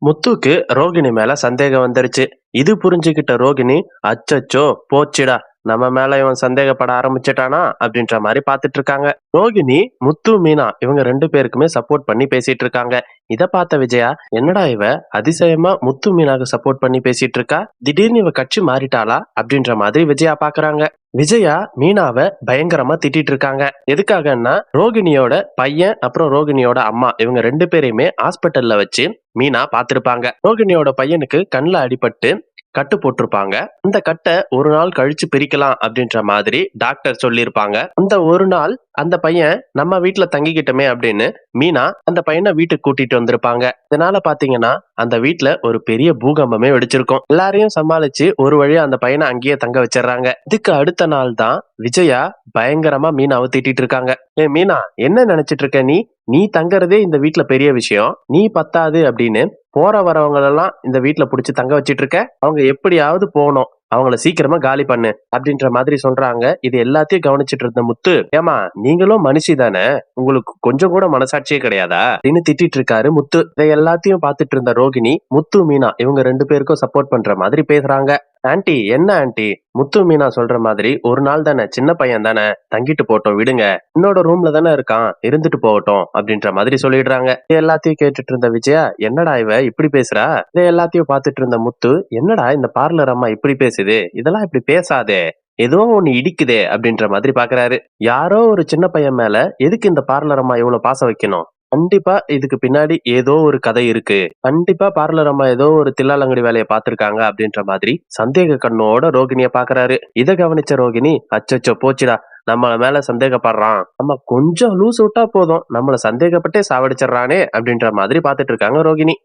முத்துக்கு ரோகிணி மேல சந்தேகம் வந்துருச்சு. இது புரிஞ்சுகிட்ட ரோகிணி, அச்சச்சோ போச்சுடா, நம்ம மேல இவன் சந்தேகப்பட ஆரம்பிச்சுட்டானா அப்படின்ற மாதிரி பாத்துட்டு இருக்காங்க. ரோகிணி, முத்து, மீனா இவங்க 2 பேருக்குமே சப்போர்ட் பண்ணி பேசிட்டு இருக்காங்க. இத பார்த்த விஜயா, என்னடா இவ அதிசயமா முத்து மீனாக்கு சப்போர்ட் பண்ணி பேசிட்டு இருக்கா, திடீர்னு இவ கட்சி மாறிட்டாளா அப்படின்ற மாதிரி விஜயா பாக்குறாங்க. விஜயா மீனாவ பயங்கரமா திட்டிட்டு இருக்காங்க. எதுக்காகன்னா, ரோகிணியோட பையன் அப்புறம் ரோகிணியோட அம்மா இவங்க 2 பேரையுமே ஹாஸ்பிட்டல்ல வச்சு மீனா பாத்திருப்பாங்க. ரோகிணியோட பையனுக்கு கண்ணுல அடிபட்டு கட்டு போட்டிருப்பாங்க. அந்த கட்டை ஒரு நாள் கழிச்சு பிரிக்கலாம் அப்படின்ற மாதிரி டாக்டர் சொல்லியிருப்பாங்க. அந்த ஒரு நாள் அந்த பையன் நம்ம வீட்டுல தங்கிக்கிட்டோமே அப்படின்னு மீனா அந்த பையனை வீட்டுக்கு கூட்டிட்டு வந்திருப்பாங்க. இதனால பாத்தீங்கன்னா அந்த வீட்டுல ஒரு பெரிய பூகம்பமே வெடிச்சிருக்கும். எல்லாரையும் சமாளிச்சு ஒரு வழியா அந்த பையனை அங்கேயே தங்க வச்சிடறாங்க. இதுக்கு அடுத்த நாள் தான் விஜயா பயங்கரமா மீனாவை திட்டிட்டு இருக்காங்க. ஏ மீனா, என்ன நினைச்சிட்டு இருக்க நீ? நீ தங்கறதே இந்த வீட்டுல பெரிய விஷயம். நீ பத்தாது அப்படின்னு போற வரவங்களெல்லாம் இந்த வீட்டுல புடிச்சு தங்க வச்சிட்டு இருக்க. அவங்க எப்படியாவது போகணும், அவங்கள சீக்கிரமா காலி பண்ணு அப்படின்ற மாதிரி சொல்றாங்க. இது எல்லாத்தையும் கவனிச்சிட்டு இருந்த முத்து, ஏமா நீங்களும் மனுஷி தானே, உங்களுக்கு கொஞ்சம் கூட மனசாட்சியே கிடையாதா அப்படின்னு திட்டிட்டு இருக்காரு முத்து. இதை எல்லாத்தையும் பார்த்துட்டு இருந்த ரோகிணி, முத்து, மீனா இவங்க 2 பேருக்கும் சப்போர்ட் பண்ற மாதிரி பேசுறாங்க. ஆன்ட்டி, என்ன ஆன்ட்டி, முத்து மீனா சொல்ற மாதிரி ஒரு நாள் தானே, சின்ன பையன் தானே, தங்கிட்டு போட்டோம் விடுங்க, என்னோட ரூம்ல தானே இருக்கான், இருந்துட்டு போகட்டும் அப்படின்ற மாதிரி சொல்லிடுறாங்க. இது எல்லாத்தையும் கேட்டுட்டு இருந்த விஜயா, என்னடா இவ இப்படி பேசுறா, இதை எல்லாத்தையும் பார்த்துட்டு இருந்த முத்து, என்னடா இந்த பார்லர் அம்மா இப்படி பேசுது, இதெல்லாம் இப்படி பேசாதே, ஏதோ ஒண்ணு இடிக்குதே அப்படின்ற மாதிரி பாக்குறாரு. யாரோ ஒரு சின்ன பையன் மேல எதுக்கு இந்த பார்லர் அம்மா இவ்வளவு பாசம் வைக்கணும்? கண்டிப்பா இதுக்கு பின்னாடி ஏதோ ஒரு கதை இருக்கு. கண்டிப்பா பார்லர் அம்மா ஏதோ ஒரு தில்லாலங்கடி வேலையை பார்த்திருக்காங்க அப்படின்ற மாதிரி சந்தேக கண்ணோட ரோகிணிய பாக்குறாரு. இத கவனிச்ச ரோகிணி, அச்சச்சோ போச்சுடா, நம்ம மேல சந்தேகப்படுறான், நம்ம கொஞ்சம் லூஸ் விட்டா போதும், நம்மள சந்தேகப்பட்டே சாவடிச்சிடறானே அப்படின்ற மாதிரி பாத்துட்டு இருக்காங்க ரோகிணி.